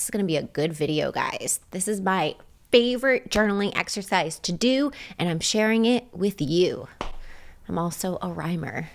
This is going to be a good video, guys. This is my favorite journaling exercise to do, and I'm sharing it with you. I'm also a rhymer.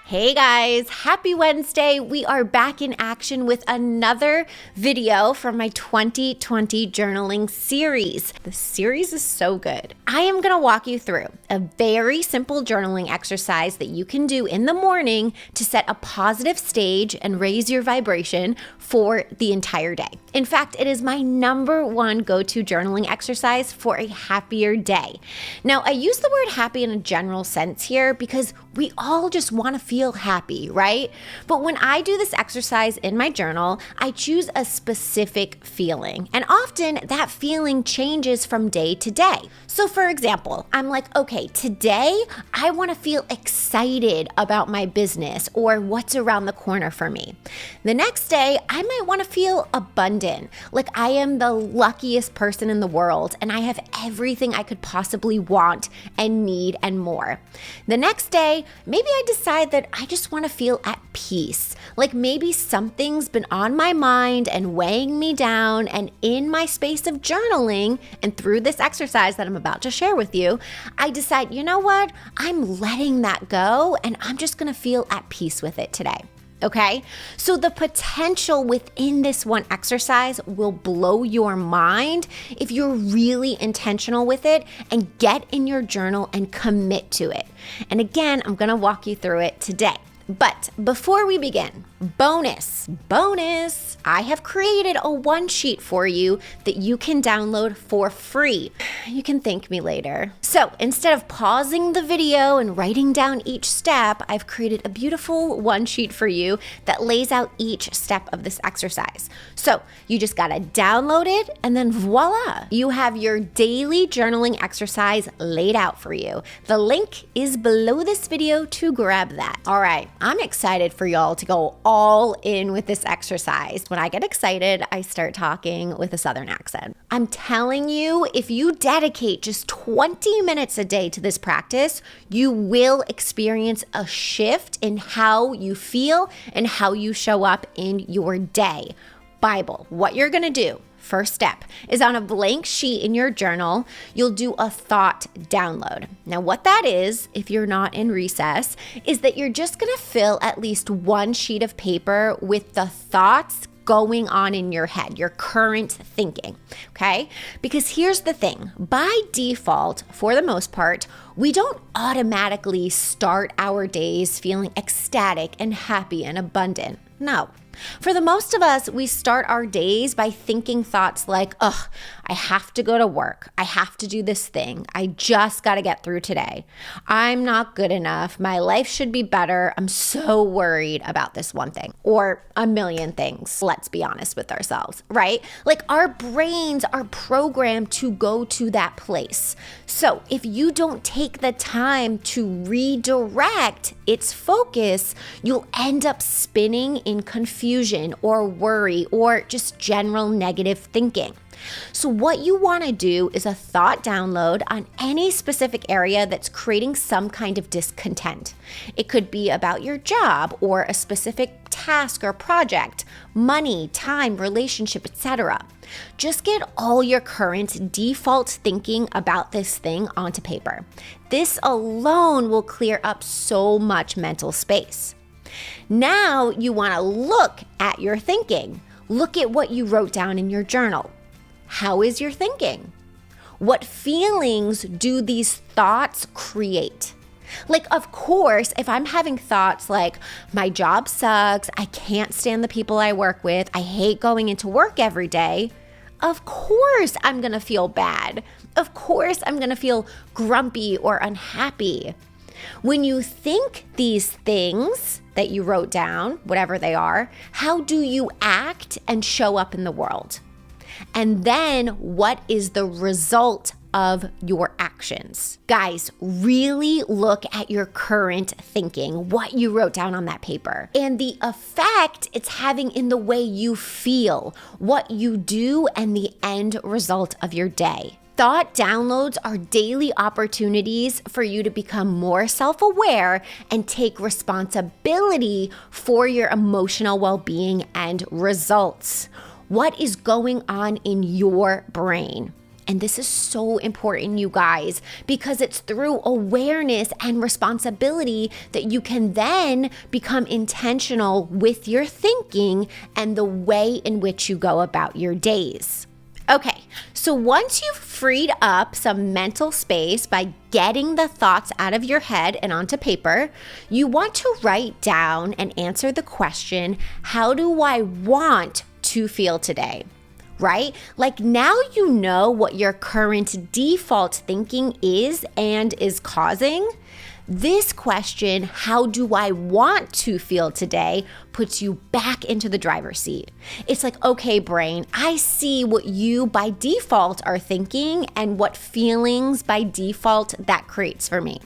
Hey guys, happy Wednesday. We are back in action with another video from my 2020 journaling series. The series is so good. I am going to walk you through a very simple journaling exercise that you can do in the morning to set a positive stage and raise your vibration for the entire day. In fact, it is my number one go-to journaling exercise for a happier day. Now, I use the word happy in a general sense here because we all just want to feel happy, right? But when I do this exercise in my journal, I choose a specific feeling. And often that feeling changes from day to day. So for example, I'm like, okay, today I want to feel excited about my business or what's around the corner for me. The next day, I might want to feel abundant, like I am the luckiest person in the world and I have everything I could possibly want and need and more. The next day, maybe I decide that I just want to feel at peace. Like maybe something's been on my mind and weighing me down, and in my space of journaling and through this exercise that I'm about to share with you, I decide, you know what? I'm letting that go and I'm just going to feel at peace with it today. Okay, so the potential within this one exercise will blow your mind if you're really intentional with it and get in your journal and commit to it. And again, I'm going to walk you through it today. But before we begin, bonus, I have created a one sheet for you that you can download for free. You can thank me later. So instead of pausing the video and writing down each step, I've created a beautiful one sheet for you that lays out each step of this exercise. So you just gotta download it and then voila, you have your daily journaling exercise laid out for you. The link is below this video to grab that. All right, I'm excited for y'all to go all in with this exercise. When I get excited, I start talking with a Southern accent. I'm telling you, if you dedicate just 20 minutes a day to this practice, you will experience a shift in how you feel and how you show up in your day. Bible, what you're gonna do, first step is on a blank sheet in your journal, you'll do a thought download. Now, what that is, if you're not in recess, is that you're just going to fill at least one sheet of paper with the thoughts going on in your head, your current thinking, okay? Because here's the thing, by default, for the most part, we don't automatically start our days feeling ecstatic and happy and abundant. No. For the most of us, we start our days by thinking thoughts like, ugh, I have to go to work. I have to do this thing. I just got to get through today. I'm not good enough. My life should be better. I'm so worried about this one thing or a million things. Let's be honest with ourselves, right? Like our brains are programmed to go to that place. So if you don't take the time to redirect its focus, you'll end up spinning in confusion or worry or just general negative thinking. So what you want to do is a thought download on any specific area that's creating some kind of discontent. It could be about your job or a specific task or project, money, time, relationship, etc. Just get all your current default thinking about this thing onto paper. This alone will clear up so much mental space. Now you want to look at your thinking. Look at what you wrote down in your journal. How is your thinking? What feelings do these thoughts create? Like, of course, if I'm having thoughts like, my job sucks, I can't stand the people I work with, I hate going into work every day, of course I'm going to feel bad. Of course I'm going to feel grumpy or unhappy. When you think these things that you wrote down, whatever they are, how do you act and show up in the world? And then what is the result of your actions? Guys, really look at your current thinking, what you wrote down on that paper, and the effect it's having in the way you feel, what you do, and the end result of your day. Thought downloads are daily opportunities for you to become more self-aware and take responsibility for your emotional well-being and results. What is going on in your brain? And this is so important, you guys, because it's through awareness and responsibility that you can then become intentional with your thinking and the way in which you go about your days. Okay, so once you've freed up some mental space by getting the thoughts out of your head and onto paper, you want to write down and answer the question, how do I want to feel today? Right? Like now you know what your current default thinking is and is causing. This question, how do I want to feel today, puts you back into the driver's seat. It's like, okay, brain, I see what you by default are thinking and what feelings by default that creates for me.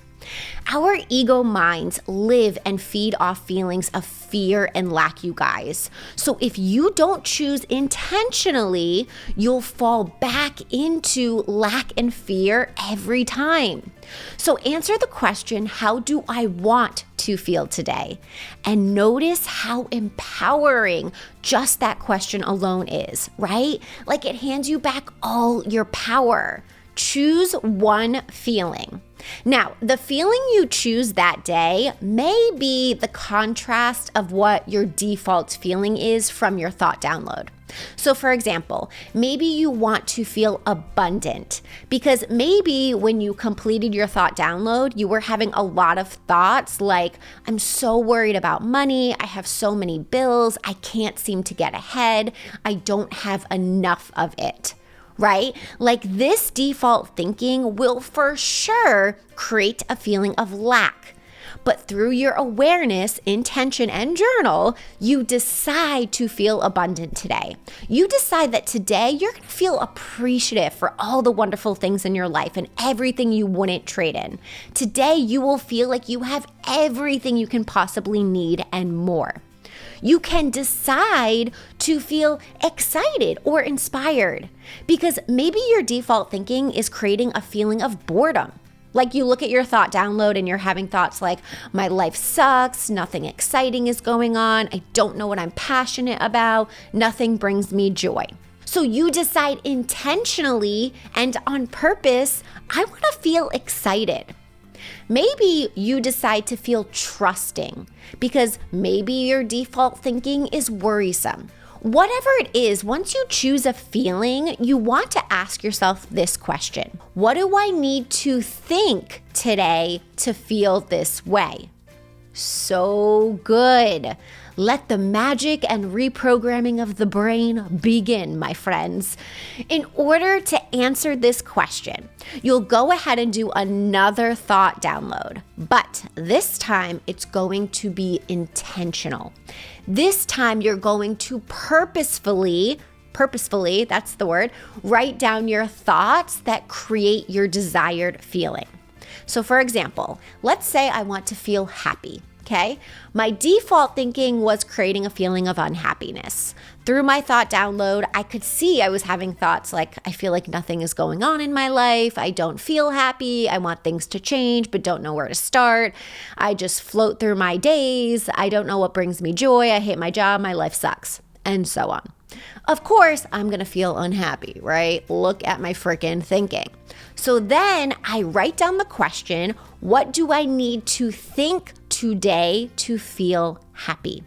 Our ego minds live and feed off feelings of fear and lack, you guys. So if you don't choose intentionally, you'll fall back into lack and fear every time. So answer the question, how do I want to feel today? And notice how empowering just that question alone is, right? Like it hands you back all your power. Choose one feeling. Now, the feeling you choose that day may be the contrast of what your default feeling is from your thought download. So for example, maybe you want to feel abundant because maybe when you completed your thought download, you were having a lot of thoughts like, I'm so worried about money, I have so many bills, I can't seem to get ahead, I don't have enough of it. Right? Like this default thinking will for sure create a feeling of lack. But through your awareness, intention, and journal, you decide to feel abundant today. You decide that today you're going to feel appreciative for all the wonderful things in your life and everything you wouldn't trade in. Today, you will feel like you have everything you can possibly need and more. You can decide to feel excited or inspired because maybe your default thinking is creating a feeling of boredom. Like you look at your thought download and you're having thoughts like, my life sucks, nothing exciting is going on, I don't know what I'm passionate about, nothing brings me joy. So you decide intentionally and on purpose, I want to feel excited. Maybe you decide to feel trusting because maybe your default thinking is worrisome. Whatever it is, once you choose a feeling, you want to ask yourself this question. What do I need to think today to feel this way? So good. Let the magic and reprogramming of the brain begin, my friends. In order to answer this question, you'll go ahead and do another thought download, but this time it's going to be intentional. This time you're going to purposefully, that's the word, write down your thoughts that create your desired feeling. So for example, let's say I want to feel happy. Okay, my default thinking was creating a feeling of unhappiness. Through my thought download, I could see I was having thoughts like, I feel like nothing is going on in my life. I don't feel happy. I want things to change, but don't know where to start. I just float through my days. I don't know what brings me joy. I hate my job. My life sucks, and so on. Of course, I'm going to feel unhappy, right? Look at my freaking thinking. So then I write down the question, what do I need to think today to feel happy?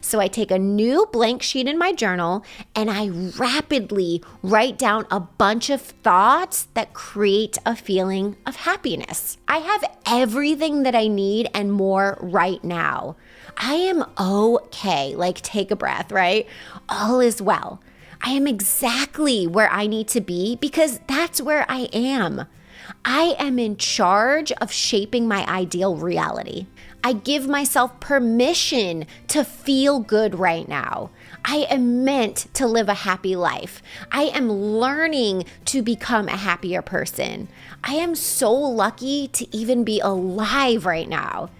So I take a new blank sheet in my journal and I rapidly write down a bunch of thoughts that create a feeling of happiness. I have everything that I need and more right now. I am okay. Like, take a breath, right? All is well. I am exactly where I need to be because that's where I am. I am in charge of shaping my ideal reality. I give myself permission to feel good right now. I am meant to live a happy life. I am learning to become a happier person. I am so lucky to even be alive right now.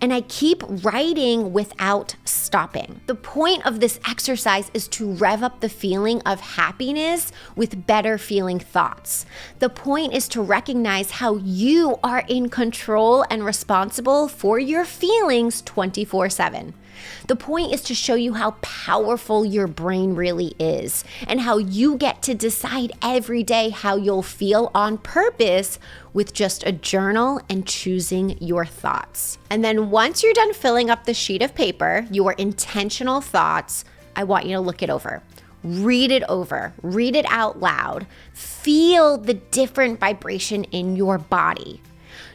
and I keep writing without stopping. The point of this exercise is to rev up the feeling of happiness with better feeling thoughts. The point is to recognize how you are in control and responsible for your feelings 24/7. The point is to show you how powerful your brain really is and how you get to decide every day how you'll feel on purpose with just a journal and choosing your thoughts. And then once you're done filling up the sheet of paper, your intentional thoughts, I want you to look it over. Read it over, read it out loud, feel the different vibration in your body.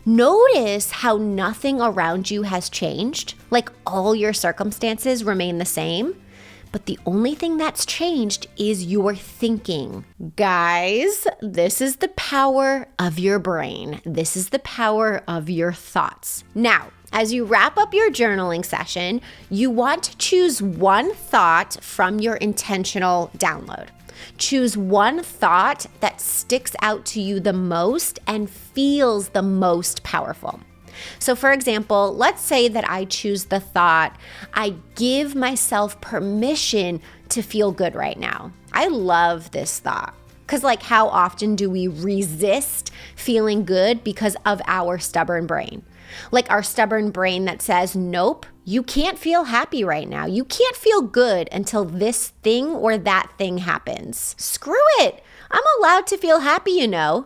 Notice how nothing around you has changed, like all your circumstances remain the same, but the only thing that's changed is your thinking. Guys, this is the power of your brain. This is the power of your thoughts. Now, as you wrap up your journaling session, you want to choose one thought from your intentional download. Choose one thought that sticks out to you the most and feels the most powerful. So for example, let's say that I choose the thought, I give myself permission to feel good right now. I love this thought. Because how often do we resist feeling good because of our stubborn brain? Our stubborn brain that says, nope, you can't feel happy right now. You can't feel good until this thing or that thing happens. Screw it. I'm allowed to feel happy, right?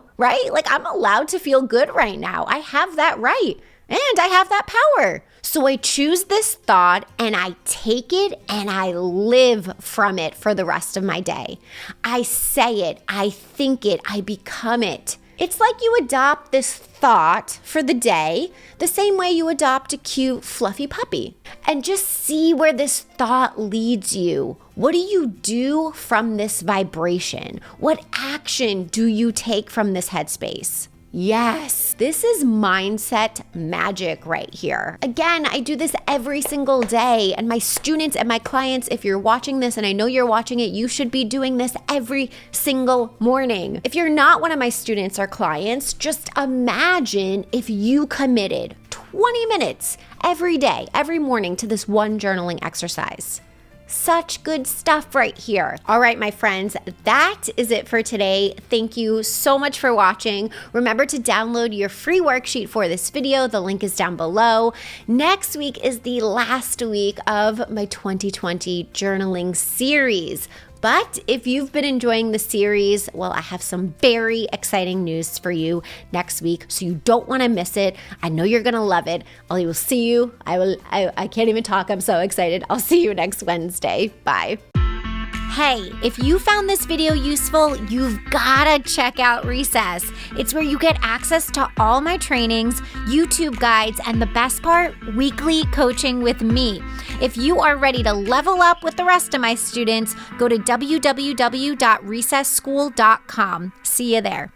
I'm allowed to feel good right now. I have that right. And I have that power. So I choose this thought and I take it and I live from it for the rest of my day. I say it, I think it, I become it. It's like you adopt this thought for the day the same way you adopt a cute, fluffy puppy. And just see where this thought leads you. What do you do from this vibration? What action do you take from this headspace? Yes, this is mindset magic right here. Again, I do this every single day, and my students and my clients, if you're watching this, and I know you're watching it, you should be doing this every single morning. If you're not one of my students or clients, just imagine if you committed 20 minutes every day, every morning to this one journaling exercise. Such good stuff right here. All right, my friends, that is it for today. Thank you so much for watching. Remember to download your free worksheet for this video. The link is down below. Next week is the last week of my 2020 journaling series. But if you've been enjoying the series, well, I have some very exciting news for you next week, so you don't want to miss it. I know you're going to love it. I will see you. I can't even talk. I'm so excited. I'll see you next Wednesday. Bye. Hey, if you found this video useful, you've gotta check out Recess. It's where you get access to all my trainings, YouTube guides, and the best part, weekly coaching with me. If you are ready to level up with the rest of my students, go to www.recessschool.com. See you there.